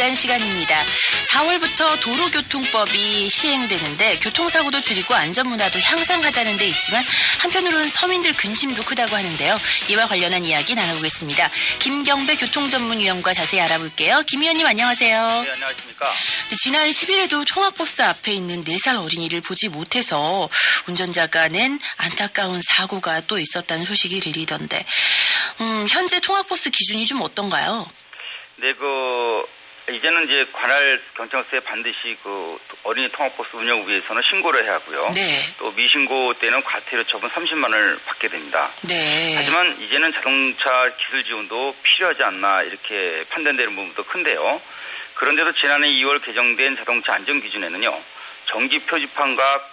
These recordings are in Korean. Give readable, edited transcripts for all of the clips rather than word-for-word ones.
진단 시간입니다. 4월부터 도로교통법이 시행되는데 교통사고도 줄이고 안전문화도 향상하자는 데 있지만 한편으로는 서민들 근심도 크다고 하는데요. 이와 관련한 이야기 나눠보겠습니다. 김경배 교통전문위원과 자세히 알아볼게요. 김 위원님 안녕하세요. 네, 안녕하십니까. 지난 10일에도 통학버스 앞에 있는 4살 어린이를 보지 못해서 운전자가 낸 안타까운 사고가 또 있었다는 소식이 들리던데 현재 통학버스 기준이 좀 어떤가요? 네, 이제는 이제 관할 경찰서에 반드시 어린이 통학버스 운영을 위해서는 신고를 해야 하고요. 네. 또 미신고 때는 과태료 처분 30만 원을 받게 됩니다. 네. 하지만 이제는 자동차 기술 지원도 필요하지 않나 이렇게 판단되는 부분도 큰데요. 그런데도 지난해 2월 개정된 자동차 안전기준에는요. 전기 표지판과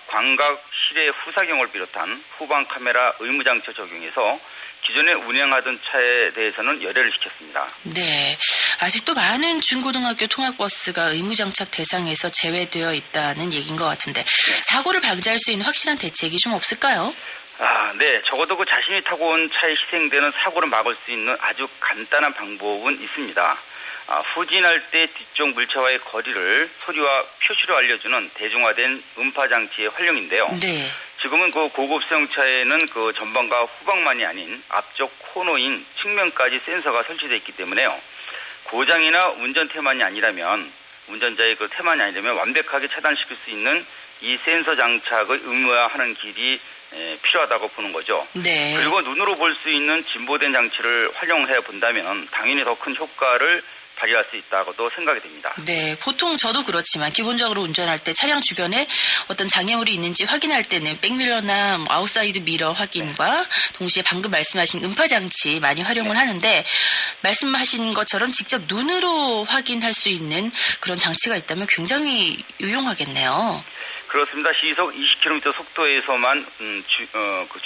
광각 실외 후사경을 비롯한 후방 카메라 의무장치 적용해서 기존에 운행하던 차에 대해서는 열애를 시켰습니다. 네. 아직도 많은 중고등학교 통학버스가 의무장착 대상에서 제외되어 있다는 얘기인 것 같은데 사고를 방지할 수 있는 확실한 대책이 좀 없을까요? 네. 적어도 자신이 타고 온 차에 희생되는 사고를 막을 수 있는 아주 간단한 방법은 있습니다. 후진할 때 뒤쪽 물체와의 거리를 소리와 표시로 알려주는 대중화된 음파장치의 활용인데요. 네. 지금은 고급 승용차에는 전방과 후방만이 아닌 앞쪽 코너인 측면까지 센서가 설치되어 있기 때문에요. 고장이나 운전태만이 아니라면 운전자의 태만이 아니라면 완벽하게 차단시킬 수 있는 이 센서 장착을 의무화하는 길이 필요하다고 보는 거죠. 네. 그리고 눈으로 볼 수 있는 진보된 장치를 활용해 본다면 당연히 더 큰 효과를 발휘할 수 있다고도 생각이 됩니다. 네, 보통 저도 그렇지만 기본적으로 운전할 때 차량 주변에 어떤 장애물이 있는지 확인할 때는 백미러나 아웃사이드 미러 확인과 동시에 방금 말씀하신 음파장치 많이 활용을 하는데 말씀하신 것처럼 직접 눈으로 확인할 수 있는 그런 장치가 있다면 굉장히 유용하겠네요. 그렇습니다. 시속 20km 속도에서만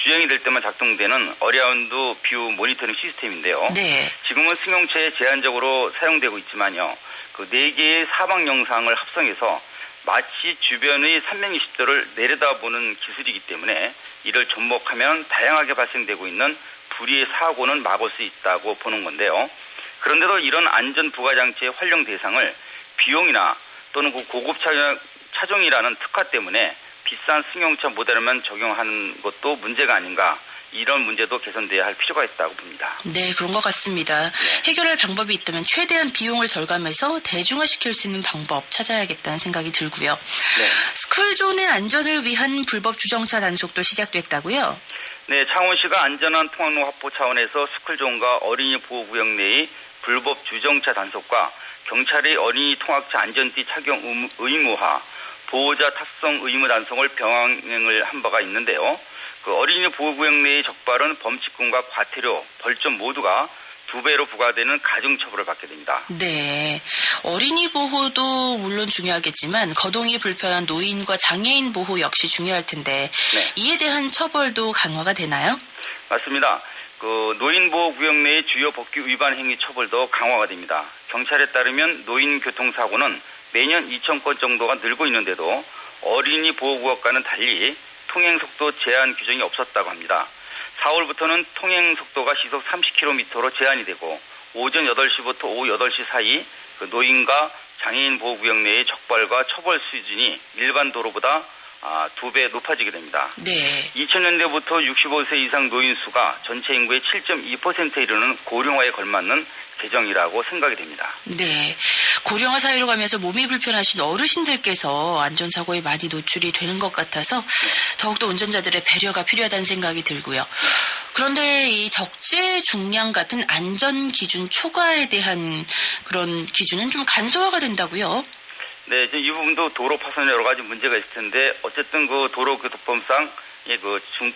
주행이 될 때만 작동되는 어라운드 뷰 모니터링 시스템인데요. 네. 지금은 승용차에 제한적으로 사용되고 있지만요. 4개의 사방 영상을 합성해서 마치 주변의 360도를 내려다보는 기술이기 때문에 이를 접목하면 다양하게 발생되고 있는 불의의 사고는 막을 수 있다고 보는 건데요. 그런데도 이런 안전 부가 장치의 활용 대상을 비용이나 또는 고급 차종이라는 특화 때문에 비싼 승용차 모델만 적용하는 것도 문제가 아닌가, 이런 문제도 개선돼야 할 필요가 있다고 봅니다. 네, 그런 것 같습니다. 해결할 방법이 있다면 최대한 비용을 절감해서 대중화시킬 수 있는 방법 찾아야겠다는 생각이 들고요. 네. 스쿨존의 안전을 위한 불법 주정차 단속도 시작됐다고요? 네, 창원시가 안전한 통학로 확보 차원에서 스쿨존과 어린이 보호구역 내의 불법 주정차 단속과 경찰의 어린이 통학차 안전띠 착용 의무화, 보호자 탑승 의무 단속을 병행을 한 바가 있는데요. 어린이 보호구역 내의 적발은 범칙금과 과태료, 벌점 모두가 2배로 부과되는 가중처벌을 받게 됩니다. 네. 어린이 보호도 물론 중요하겠지만 거동이 불편한 노인과 장애인 보호 역시 중요할 텐데 이에 대한 처벌도 강화가 되나요? 맞습니다. 노인보호구역 내의 주요 법규 위반 행위 처벌도 강화가 됩니다. 경찰에 따르면 노인 교통사고는 매년 2,000건 정도가 늘고 있는데도 어린이 보호구역과는 달리 통행속도 제한 규정이 없었다고 합니다. 4월부터는 통행속도가 시속 30km로 제한이 되고 오전 8시부터 오후 8시 사이 노인과 장애인 보호구역 내의 적발과 처벌 수준이 일반 도로보다 2배 높아지게 됩니다. 네. 2000년대부터 65세 이상 노인 수가 전체 인구의 7.2%에 이르는 고령화에 걸맞는 개정이라고 생각이 됩니다. 네. 고령화 사회로 가면서 몸이 불편하신 어르신들께서 안전사고에 많이 노출이 되는 것 같아서 더욱더 운전자들의 배려가 필요하다는 생각이 들고요. 그런데 이 적재 중량 같은 안전기준 초과에 대한 그런 기준은 좀 간소화가 된다고요? 네, 이제 이 부분도 도로 파손 여러 가지 문제가 있을 텐데 어쨌든 도로교통법상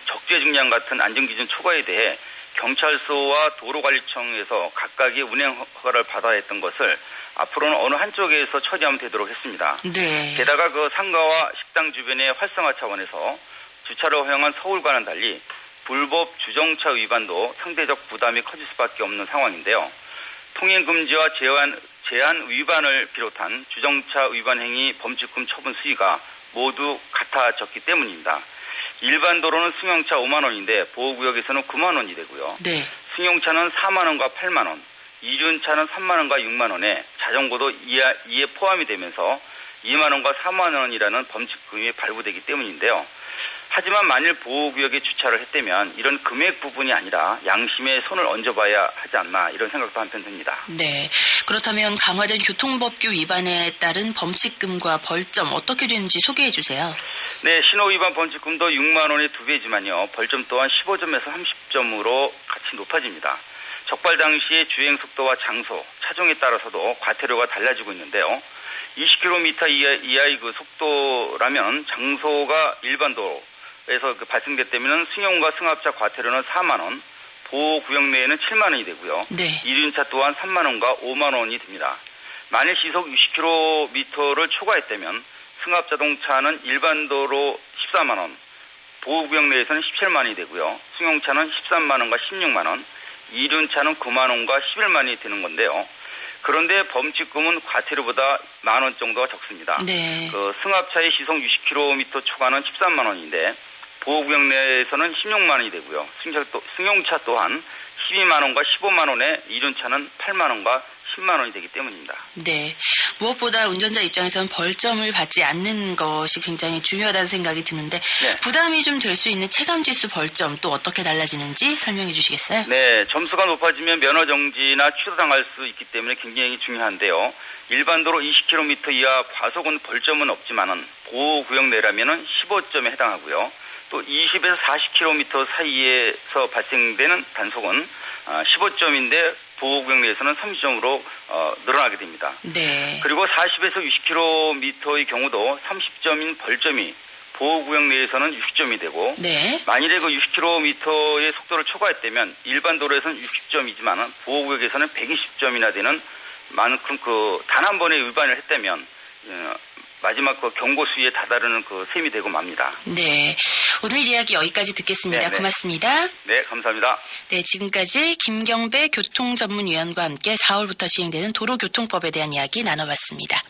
적재 중량 같은 안전기준 초과에 대해 경찰서와 도로관리청에서 각각의 운행 허가를 받아야 했던 것을 앞으로는 어느 한쪽에서 처리하면 되도록 했습니다. 네. 게다가 상가와 식당 주변의 활성화 차원에서 주차를 허용한 서울과는 달리 불법 주정차 위반도 상대적 부담이 커질 수밖에 없는 상황인데요. 통행금지와 제한 위반을 비롯한 주정차 위반 행위 범칙금 처분 수위가 모두 같아졌기 때문입니다. 일반 도로는 승용차 5만 원인데 보호구역에서는 9만 원이 되고요. 네. 승용차는 4만 원과 8만 원, 이륜차는 3만 원과 6만 원에 자전거도 이에 포함이 되면서 2만 원과 4만 원이라는 범칙금이 발부되기 때문인데요. 하지만 만일 보호구역에 주차를 했다면 이런 금액 부분이 아니라 양심에 손을 얹어봐야 하지 않나 이런 생각도 한편 듭니다. 네. 그렇다면 강화된 교통법규 위반에 따른 범칙금과 벌점 어떻게 되는지 소개해 주세요. 네, 신호위반 범칙금도 6만 원의 2배지만요. 벌점 또한 15점에서 30점으로 같이 높아집니다. 적발 당시의 주행 속도와 장소, 차종에 따라서도 과태료가 달라지고 있는데요. 20km 이하의 그 속도라면 장소가 일반도로에서 발생됐다면 승용과 승합차 과태료는 4만 원, 보호구역 내에는 7만 원이 되고요. 네. 이륜차 또한 3만 원과 5만 원이 됩니다. 만일 시속 60km를 초과했다면 승합자동차는 일반도로 14만 원, 보호구역 내에서는 17만 원이 되고요. 승용차는 13만 원과 16만 원, 이륜차는 9만 원과 11만 원이 되는 건데요. 그런데 범칙금은 과태료보다 만 원 정도가 적습니다. 네. 승합차의 시속 60km 초과는 13만 원인데 보호구역 내에서는 16만 원이 되고요. 승용차 또한 12만 원과 15만 원에 이륜차는 8만 원과 10만 원이 되기 때문입니다. 네. 무엇보다 운전자 입장에서는 벌점을 받지 않는 것이 굉장히 중요하다는 생각이 드는데 네. 부담이 좀 될 수 있는 체감지수 벌점 또 어떻게 달라지는지 설명해 주시겠어요? 네, 점수가 높아지면 면허 정지나 취소당할 수 있기 때문에 굉장히 중요한데요. 일반도로 20km 이하 과속은 벌점은 없지만은 보호구역 내라면은 15점에 해당하고요. 또 20에서 40km 사이에서 발생되는 단속은 15점인데 보호구역 내에서는 30점으로 늘어나게 됩니다. 네. 그리고 40에서 60km의 경우도 30점인 벌점이 보호구역 내에서는 60점이 되고 네. 만일에 그 60km의 속도를 초과했다면 일반 도로에서는 60점이지만 보호구역에서는 120점이나 되는 만큼 단 한 번의 위반을 했다면 마지막 그 경고 수위에 다다르는 그 셈이 되고 맙니다. 네. 오늘 이야기 여기까지 듣겠습니다. 네네. 고맙습니다. 네, 감사합니다. 네, 지금까지 김경배 교통전문위원과 함께 4월부터 시행되는 도로교통법에 대한 이야기 나눠봤습니다.